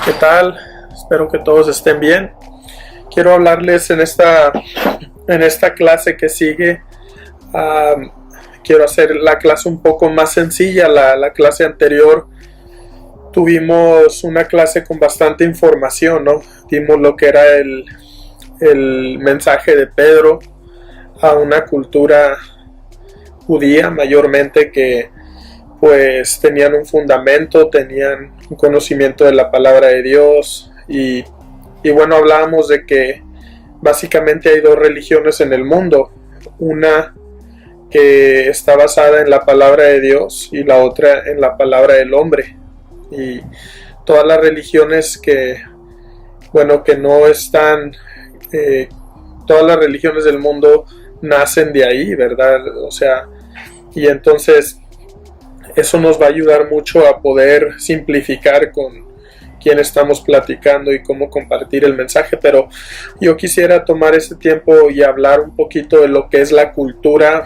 ¿Qué tal? Espero que todos estén bien. Quiero hablarles en esta clase que sigue. Quiero hacer la clase un poco más sencilla. La clase anterior tuvimos una clase con bastante información, ¿no? Vimos lo que era el mensaje de Pedro a una cultura judía mayormente que pues tenían un fundamento, tenían un conocimiento de la palabra de Dios y bueno, hablábamos de que básicamente hay dos religiones en el mundo, una que está basada en la palabra de Dios y la otra en la palabra del hombre. Y todas las religiones que no están, todas las religiones del mundo nacen de ahí, ¿verdad? O sea, y entonces eso nos va a ayudar mucho a poder simplificar con quién estamos platicando y cómo compartir el mensaje. Pero yo quisiera tomar este tiempo y hablar un poquito de lo que es la cultura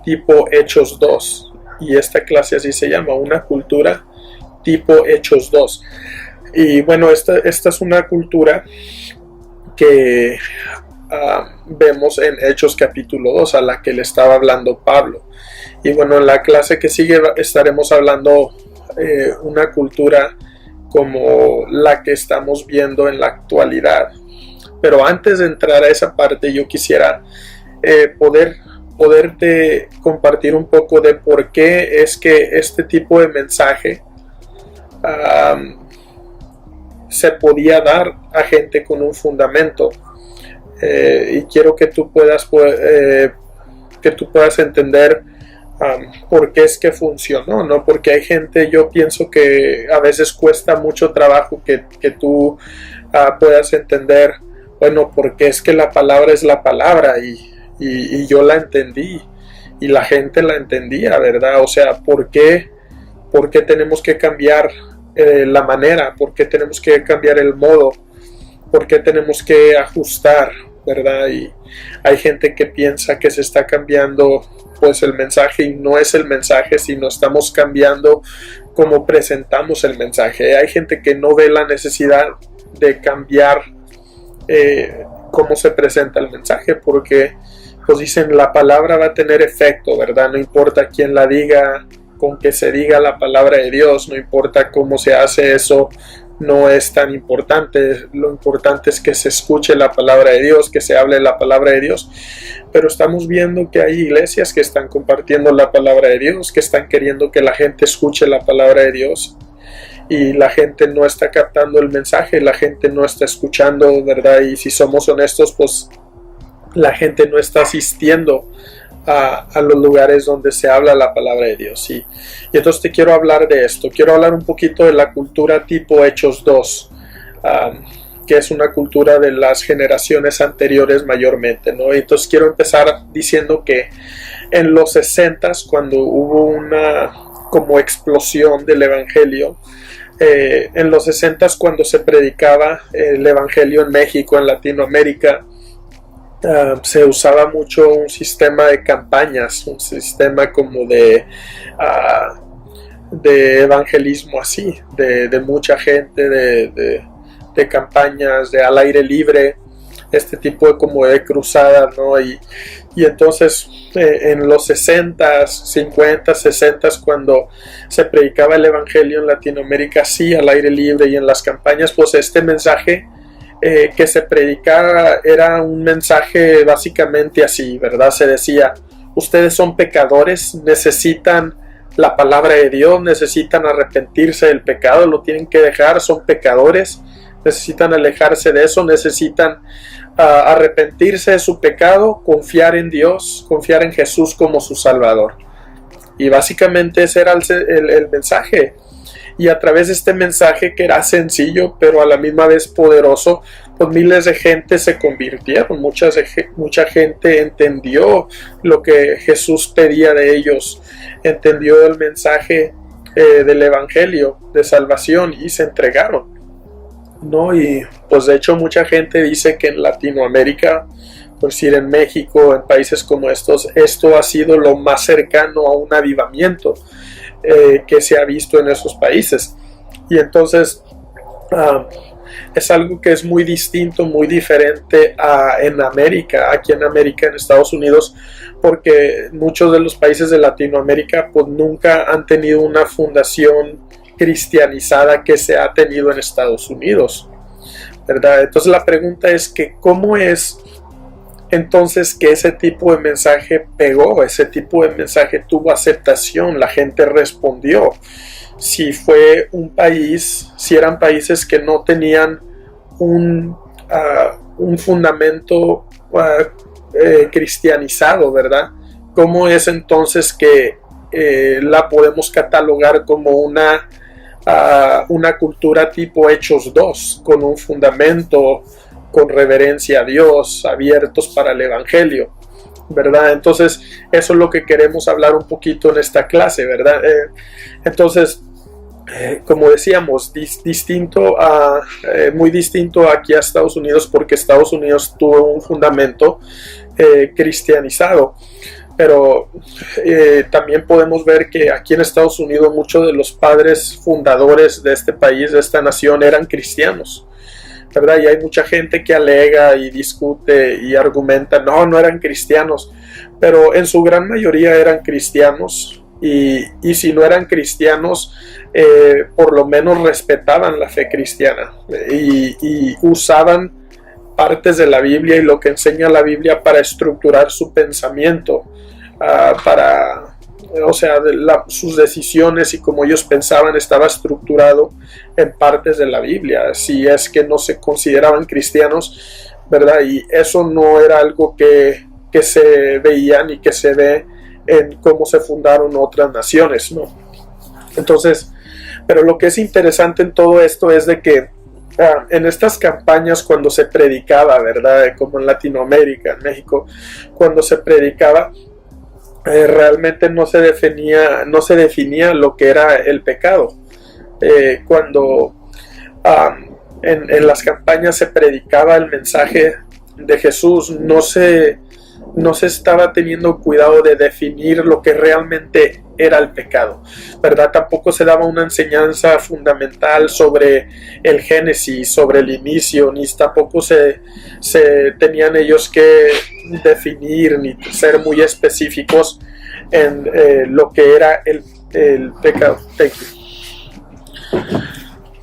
tipo Hechos 2. Y esta clase así se llama, una cultura tipo Hechos 2. Y bueno, esta es una cultura que vemos en Hechos capítulo 2, a la que le estaba hablando Pablo. Y bueno, en la clase que sigue estaremos hablando una cultura como la que estamos viendo en la actualidad. Pero antes de entrar a esa parte, yo quisiera poderte compartir un poco de por qué es que este tipo de mensaje se podía dar a gente con un fundamento. Y quiero que tú puedas entender por qué es que funcionó, ¿no? Porque hay gente, yo pienso que a veces cuesta mucho trabajo que tú puedas entender, bueno, porque es que la palabra es la palabra y yo la entendí y la gente la entendía, ¿verdad? O sea, ¿por qué tenemos que cambiar la manera? ¿Por qué tenemos que cambiar el modo? ¿Por qué tenemos que ajustar, verdad? Y hay gente que piensa que se está cambiando pues el mensaje, y no es el mensaje, sino estamos cambiando cómo presentamos el mensaje. Hay gente que no ve la necesidad de cambiar cómo se presenta el mensaje, porque pues dicen la palabra va a tener efecto, ¿verdad? No importa quién la diga, con que se diga la palabra de Dios, no importa cómo se hace eso, no es tan importante. Lo importante es que se escuche la palabra de Dios, que se hable la palabra de Dios. Pero estamos viendo que hay iglesias que están compartiendo la palabra de Dios, que están queriendo que la gente escuche la palabra de Dios, y la gente no está captando el mensaje, la gente no está escuchando, ¿verdad? Y si somos honestos, pues la gente no está asistiendo a los lugares donde se habla la palabra de Dios. Y entonces te quiero hablar de esto. Quiero hablar un poquito de la cultura tipo Hechos 2, que es una cultura de las generaciones anteriores mayormente, ¿no? Entonces quiero empezar diciendo que en los 60s, cuando hubo una como explosión del evangelio, en los 60s, cuando se predicaba el evangelio en México, en Latinoamérica, se usaba mucho un sistema de campañas, un sistema como de evangelismo así, de mucha gente, de campañas, de al aire libre, este tipo de como de cruzadas, ¿no? Y entonces en los 60s, 50s, 60s, cuando se predicaba el evangelio en Latinoamérica así, al aire libre y en las campañas, pues este mensaje que se predicaba era un mensaje básicamente así, ¿verdad? Se decía, ustedes son pecadores, necesitan la palabra de Dios, necesitan arrepentirse del pecado, lo tienen que dejar, son pecadores, necesitan alejarse de eso, necesitan arrepentirse de su pecado, confiar en Dios, confiar en Jesús como su Salvador. Y básicamente ese era el mensaje. Y a través de este mensaje, que era sencillo pero a la misma vez poderoso, pues miles de gente se convirtieron, mucha gente entendió lo que Jesús pedía de ellos, entendió el mensaje del evangelio de salvación y se entregaron, ¿no? Y pues de hecho mucha gente dice que en Latinoamérica, por decir en México, en países como estos, esto ha sido lo más cercano a un avivamiento que se ha visto en esos países. Y entonces ah, es algo que es muy distinto, muy diferente en América, aquí en América, en Estados Unidos, porque muchos de los países de Latinoamérica pues nunca han tenido una fundación cristianizada que se ha tenido en Estados Unidos, ¿verdad? Entonces la pregunta es que ¿cómo es entonces que ese tipo de mensaje pegó, ese tipo de mensaje tuvo aceptación, la gente respondió? Si fue un país, si eran países que no tenían un fundamento cristianizado, ¿verdad? ¿Cómo es entonces que la podemos catalogar como una cultura tipo Hechos 2, con un fundamento, con reverencia a Dios, abiertos para el Evangelio, ¿verdad? Entonces, eso es lo que queremos hablar un poquito en esta clase, ¿verdad? Entonces, como decíamos, muy distinto aquí a Estados Unidos, porque Estados Unidos tuvo un fundamento cristianizado. Pero también podemos ver que aquí en Estados Unidos muchos de los padres fundadores de este país, de esta nación, eran cristianos, ¿verdad? Y hay mucha gente que alega y discute y argumenta, no eran cristianos, pero en su gran mayoría eran cristianos. Y si no eran cristianos, por lo menos respetaban la fe cristiana y usaban partes de la Biblia y lo que enseña la Biblia para estructurar su pensamiento, sus decisiones y como ellos pensaban estaba estructurado en partes de la Biblia, si es que no se consideraban cristianos, ¿verdad? Y eso no era algo que se veía ni que se ve en cómo se fundaron otras naciones, ¿no? Entonces, pero lo que es interesante en todo esto es de que en estas campañas cuando se predicaba, ¿verdad? Como en Latinoamérica, en México, cuando se predicaba, realmente no se definía lo que era el pecado. Cuando en las campañas se predicaba el mensaje de Jesús, no se estaba teniendo cuidado de definir lo que realmente era el pecado, ¿verdad? Tampoco se daba una enseñanza fundamental sobre el Génesis, sobre el inicio, ni tampoco se tenían ellos que definir ni ser muy específicos en lo que era el pecado.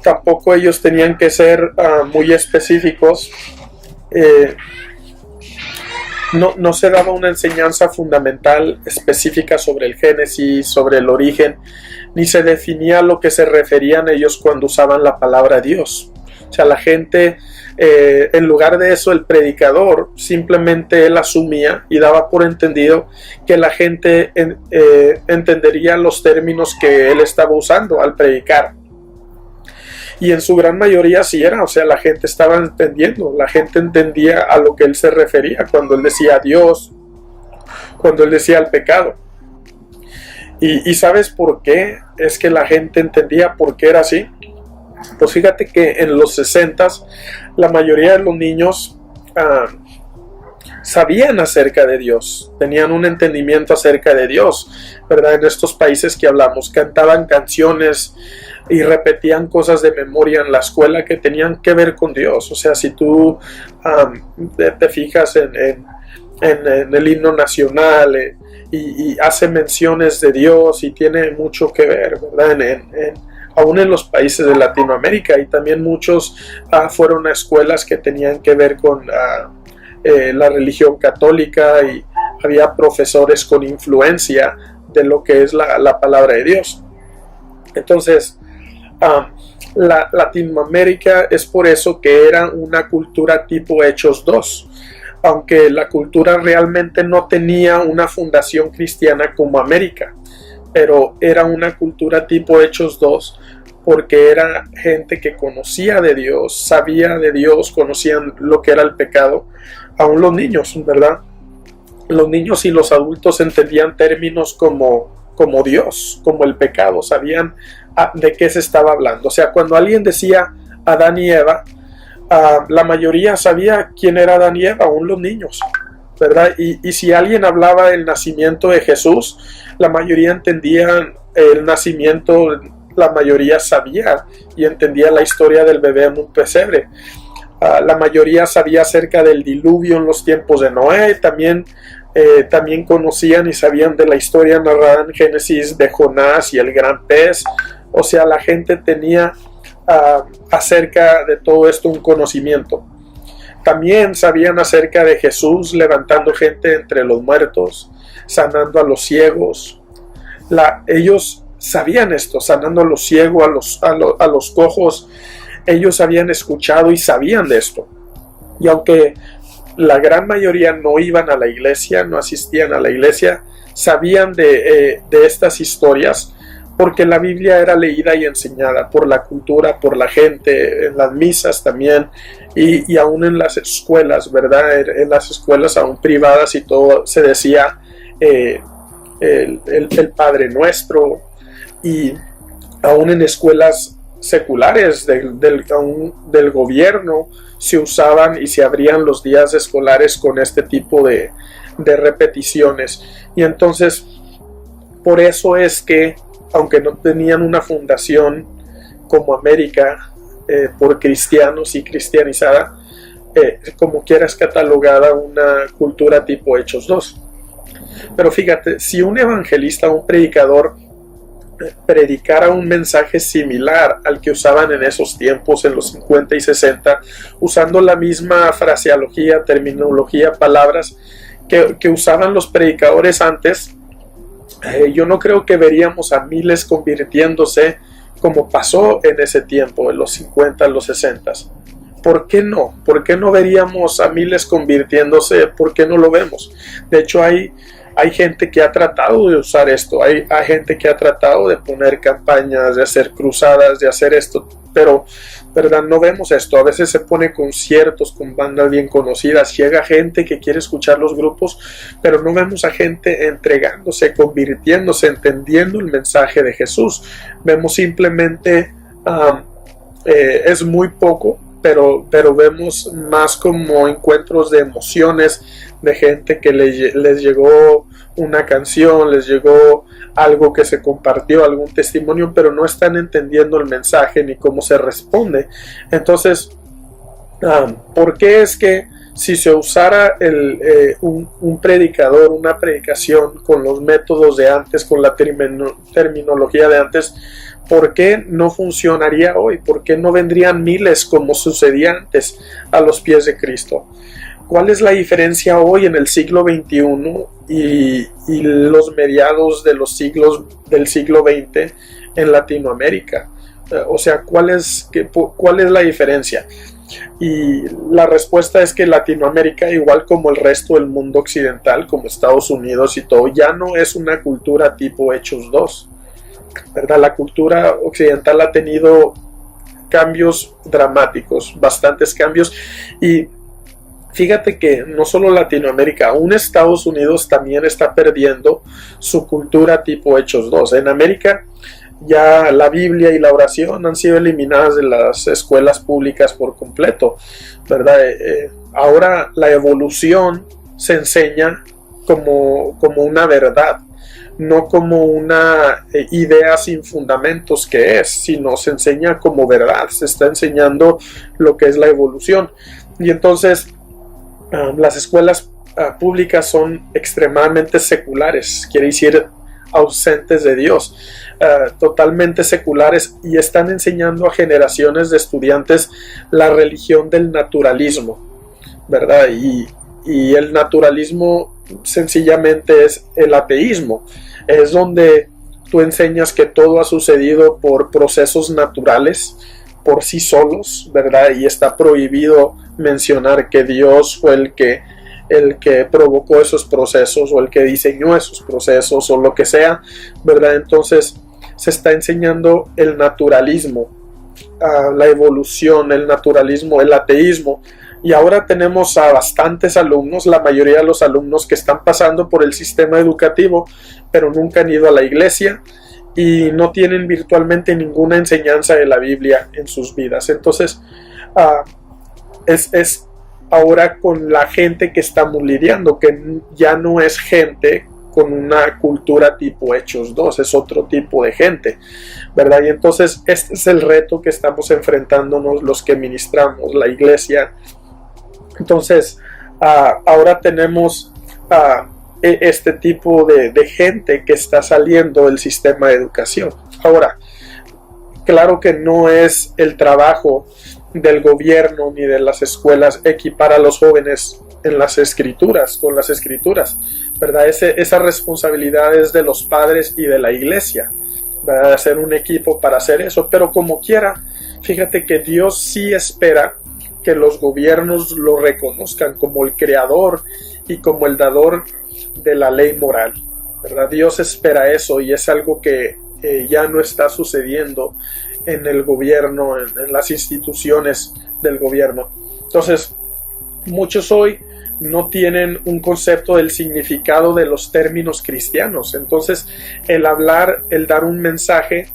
Tampoco ellos tenían que ser muy específicos. No se daba una enseñanza fundamental específica sobre el Génesis, sobre el origen, ni se definía a lo que se referían ellos cuando usaban la palabra Dios. O sea, la gente, en lugar de eso, el predicador simplemente él asumía y daba por entendido que la gente entendería los términos que él estaba usando al predicar. Y en su gran mayoría sí era, o sea, la gente estaba entendiendo, la gente entendía a lo que él se refería cuando él decía Dios, cuando él decía el pecado. ¿Y sabes por qué es que la gente entendía por qué era así? Pues fíjate que en los 60s la mayoría de los niños sabían acerca de Dios, tenían un entendimiento acerca de Dios, ¿verdad? En estos países que hablamos, cantaban canciones y repetían cosas de memoria en la escuela que tenían que ver con Dios. O sea, si tú te fijas en el himno nacional y hace menciones de Dios y tiene mucho que ver, ¿verdad? Aún en los países de Latinoamérica, y también muchos fueron a escuelas que tenían que ver con la religión católica, y había profesores con influencia de lo que es la palabra de Dios. Entonces, Latinoamérica es por eso que era una cultura tipo Hechos 2, aunque la cultura realmente no tenía una fundación cristiana como América, pero era una cultura tipo Hechos 2 porque era gente que conocía de Dios, sabía de Dios, conocían lo que era el pecado. Aún los niños, ¿verdad? Los niños y los adultos entendían términos como Dios, como el pecado, sabían de qué se estaba hablando. O sea, cuando alguien decía Adán y Eva, la mayoría sabía quién era Adán y Eva, aún los niños, ¿verdad? Y si alguien hablaba del nacimiento de Jesús, la mayoría entendían el nacimiento la mayoría sabía y entendía la historia del bebé en un pesebre. La mayoría sabía acerca del diluvio en los tiempos de Noé. También conocían y sabían de la historia narrada en Génesis de Jonás y el gran pez. O sea, la gente tenía acerca de todo esto un conocimiento. También sabían acerca de Jesús levantando gente entre los muertos, sanando a los ciegos. Ellos sabían esto, sanando a los ciegos, a los cojos. Ellos habían escuchado y sabían de esto. Y aunque la gran mayoría no iban a la iglesia, no asistían a la iglesia, sabían de estas historias, porque la Biblia era leída y enseñada por la cultura, por la gente, en las misas también, y aún en las escuelas, ¿verdad? En las escuelas aún privadas y todo se decía el Padre Nuestro, y aún en escuelas seculares del gobierno se usaban y se abrían los días escolares con este tipo de repeticiones. Y entonces, por eso es que, aunque no tenían una fundación como América por cristianos y cristianizada, como quiera es catalogada una cultura tipo Hechos 2. Pero fíjate, si un evangelista, un predicador, predicara un mensaje similar al que usaban en esos tiempos, en los 50 y 60, usando la misma fraseología, terminología, palabras que usaban los predicadores antes, yo no creo que veríamos a miles convirtiéndose como pasó en ese tiempo, en los 50, los 60. ¿Por qué no? ¿Por qué no veríamos a miles convirtiéndose? ¿Por qué no lo vemos? De hecho, hay gente que ha tratado de usar esto, hay gente que ha tratado de poner campañas, de hacer cruzadas, de hacer esto, pero ¿verdad? No vemos esto. A veces se pone conciertos con bandas bien conocidas, llega gente que quiere escuchar los grupos, pero no vemos a gente entregándose, convirtiéndose, entendiendo el mensaje de Jesús. Vemos simplemente, es muy poco, pero vemos más como encuentros de emociones, de gente que les llegó una canción, les llegó algo que se compartió, algún testimonio, pero no están entendiendo el mensaje ni cómo se responde. Entonces, ¿por qué es que si se usara un predicador, una predicación con los métodos de antes, con la terminología de antes, ¿por qué no funcionaría hoy? ¿Por qué no vendrían miles como sucedía antes a los pies de Cristo? ¿Cuál es la diferencia hoy en el siglo XXI y los mediados de los siglos del siglo XX en Latinoamérica? O sea, ¿cuál es la diferencia? Y la respuesta es que Latinoamérica, igual como el resto del mundo occidental, como Estados Unidos y todo, ya no es una cultura tipo Hechos 2, ¿verdad? La cultura occidental ha tenido cambios dramáticos, bastantes cambios, y fíjate que no solo Latinoamérica, aún Estados Unidos también está perdiendo su cultura tipo Hechos 2. En América ya la Biblia y la oración han sido eliminadas de las escuelas públicas por completo, ¿verdad? Ahora la evolución se enseña como una verdad, no como una idea sin fundamentos que es, sino se enseña como verdad, se está enseñando lo que es la evolución. Y entonces las escuelas públicas son extremadamente seculares, quiere decir ausentes de Dios, totalmente seculares, y están enseñando a generaciones de estudiantes la religión del naturalismo, ¿verdad? Y el naturalismo sencillamente es el ateísmo, es donde tú enseñas que todo ha sucedido por procesos naturales, por sí solos, ¿verdad? Y está prohibido mencionar que Dios fue el que provocó esos procesos o el que diseñó esos procesos o lo que sea, ¿verdad? Entonces se está enseñando el naturalismo, la evolución, el naturalismo, el ateísmo. Y ahora tenemos a bastantes alumnos, la mayoría de los alumnos que están pasando por el sistema educativo, pero nunca han ido a la iglesia y no tienen virtualmente ninguna enseñanza de la Biblia en sus vidas. Entonces, es ahora con la gente que estamos lidiando, que ya no es gente con una cultura tipo Hechos 2, es otro tipo de gente, ¿verdad? Y entonces este es el reto que estamos enfrentándonos los que ministramos, la iglesia. Entonces, ahora tenemos este tipo de gente que está saliendo del sistema de educación. Ahora, claro que no es el trabajo del gobierno ni de las escuelas equipar a los jóvenes en las escrituras, con las escrituras, ¿verdad? Esa responsabilidad es de los padres y de la iglesia, ¿verdad? Hacer un equipo para hacer eso, pero como quiera, fíjate que Dios sí espera que los gobiernos lo reconozcan como el creador y como el dador de la ley moral, ¿verdad? Dios espera eso y es algo que ya no está sucediendo en el gobierno, en las instituciones del gobierno. Entonces, muchos hoy no tienen un concepto del significado de los términos cristianos. Entonces, el hablar, el dar un mensaje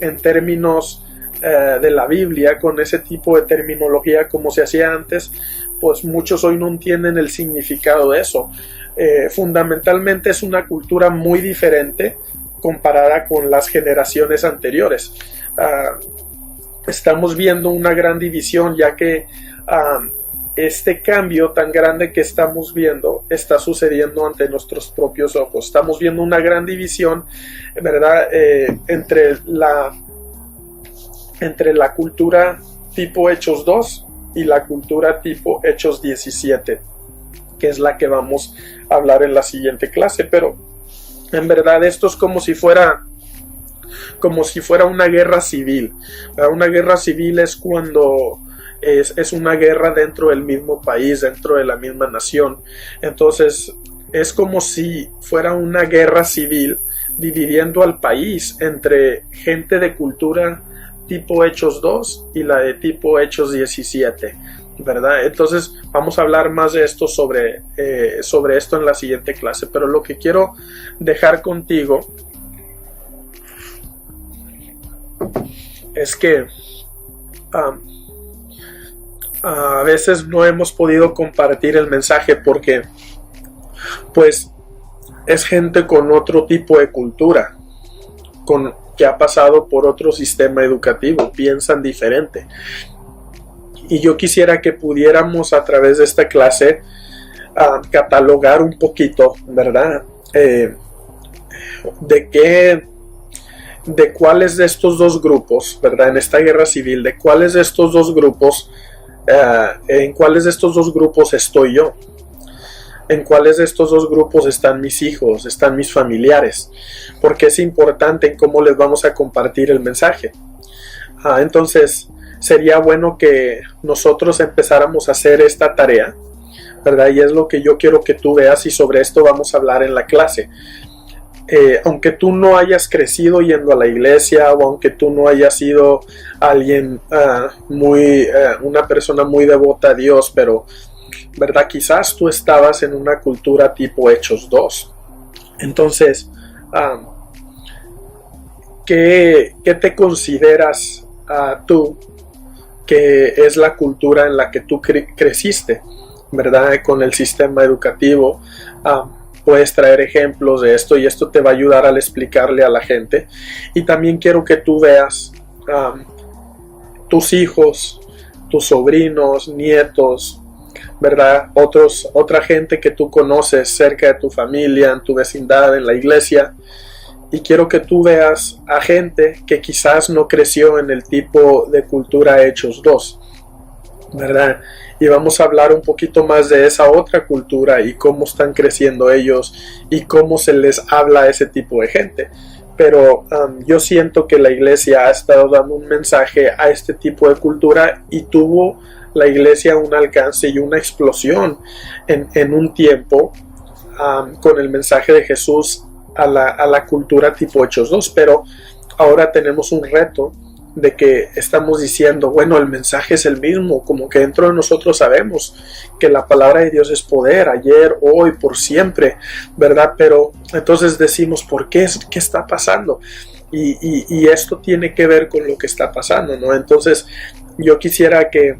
en términos de la Biblia, con ese tipo de terminología como se hacía antes, pues muchos hoy no entienden el significado de eso. Fundamentalmente es una cultura muy diferente comparada con las generaciones anteriores. Estamos viendo una gran división, ya que este cambio tan grande que estamos viendo está sucediendo ante nuestros propios ojos. Estamos viendo una gran división, ¿verdad? Entre la cultura tipo Hechos 2 y la cultura tipo Hechos 17, que es la que vamos a hablar en la siguiente clase. Pero en verdad esto es como si fuera una guerra civil. Una guerra civil es cuando es una guerra dentro del mismo país, dentro de la misma nación. Entonces es como si fuera una guerra civil dividiendo al país entre gente de cultura tipo Hechos 2 y la de tipo Hechos 17, ¿verdad? Entonces vamos a hablar más de esto sobre esto en la siguiente clase, pero lo que quiero dejar contigo es que a veces no hemos podido compartir el mensaje porque pues es gente con otro tipo de cultura, que ha pasado por otro sistema educativo, piensan diferente. Y yo quisiera que pudiéramos a través de esta clase catalogar un poquito, ¿verdad? De cuáles de estos dos grupos, ¿verdad? En esta guerra civil, de cuáles de estos dos grupos, en cuáles de estos dos grupos estoy yo. En cuáles de estos dos grupos están mis hijos, están mis familiares, porque es importante en cómo les vamos a compartir el mensaje. Entonces, sería bueno que nosotros empezáramos a hacer esta tarea, ¿verdad? Y es lo que yo quiero que tú veas y sobre esto vamos a hablar en la clase. Aunque tú no hayas crecido yendo a la iglesia o aunque tú no hayas sido alguien una persona muy devota a Dios, pero ¿verdad? Quizás tú estabas en una cultura tipo Hechos 2. Entonces, ¿qué te consideras tú que es la cultura en la que tú creciste, ¿verdad? Con el sistema educativo. Puedes traer ejemplos de esto y esto te va a ayudar al explicarle a la gente. Y también quiero que tú veas tus hijos, tus sobrinos, nietos, ¿verdad? Otra gente que tú conoces cerca de tu familia, en tu vecindad, en la iglesia. Y quiero que tú veas a gente que quizás no creció en el tipo de cultura Hechos 2, ¿verdad? Y vamos a hablar un poquito más de esa otra cultura y cómo están creciendo ellos y cómo se les habla a ese tipo de gente. Pero yo siento que la iglesia ha estado dando un mensaje a este tipo de cultura y tuvo la iglesia un alcance y una explosión en un tiempo con el mensaje de Jesús a la cultura tipo Hechos 2, pero ahora tenemos un reto de que estamos diciendo, bueno, el mensaje es el mismo, como que dentro de nosotros sabemos que la palabra de Dios es poder, ayer, hoy, por siempre, ¿verdad? Pero entonces decimos, ¿por qué? ¿Qué está pasando? Y esto tiene que ver con lo que está pasando, ¿no? Entonces yo quisiera que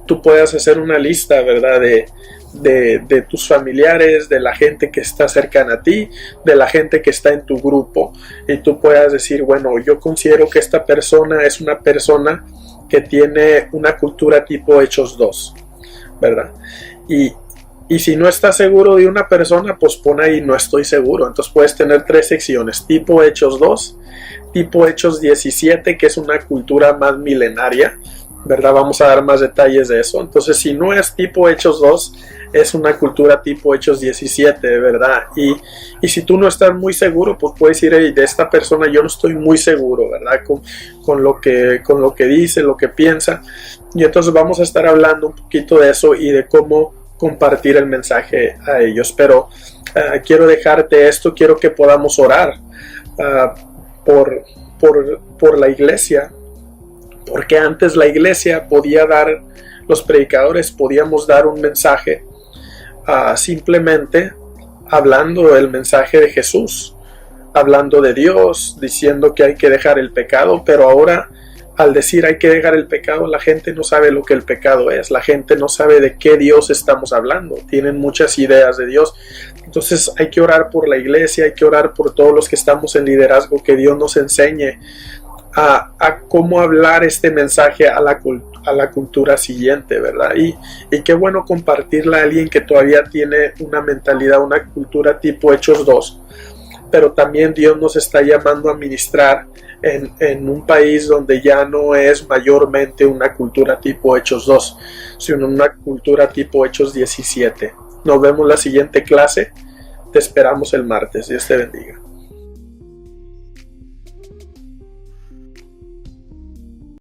tú puedas hacer una lista, ¿verdad? de tus familiares, de la gente que está cercana a ti, de la gente que está en tu grupo, y tú puedas decir, bueno, yo considero que esta persona es una persona que tiene una cultura tipo Hechos 2, ¿verdad? Y si no estás seguro de una persona, pues pon ahí no estoy seguro. Entonces puedes tener 3 secciones: tipo Hechos 2, tipo Hechos 17, que es una cultura más milenaria, ¿verdad? Vamos a dar más detalles de eso. Entonces, si no es tipo Hechos 2, es una cultura tipo Hechos 17, ¿verdad? Y si tú no estás muy seguro, pues puedes decir, hey, de esta persona yo no estoy muy seguro, ¿verdad? Con lo que dice, lo que piensa. Y entonces vamos a estar hablando un poquito de eso y de cómo compartir el mensaje a ellos. Pero quiero dejarte esto, quiero que podamos orar por la iglesia, porque antes la iglesia podía dar, los predicadores podíamos dar un mensaje simplemente hablando el mensaje de Jesús, hablando de Dios, diciendo que hay que dejar el pecado. Pero ahora, al decir hay que dejar el pecado, la gente no sabe lo que el pecado es, la gente no sabe de qué Dios estamos hablando, tienen muchas ideas de Dios. Entonces hay que orar por la iglesia, hay que orar por todos los que estamos en liderazgo, que Dios nos enseñe a cómo hablar este mensaje a la cultura siguiente, ¿verdad? Y qué bueno compartirla a alguien que todavía tiene una mentalidad, una cultura tipo Hechos 2, pero también Dios nos está llamando a ministrar en un país donde ya no es mayormente una cultura tipo Hechos 2, sino una cultura tipo Hechos 17. Nos vemos en la siguiente clase. Te esperamos el martes. Dios te bendiga.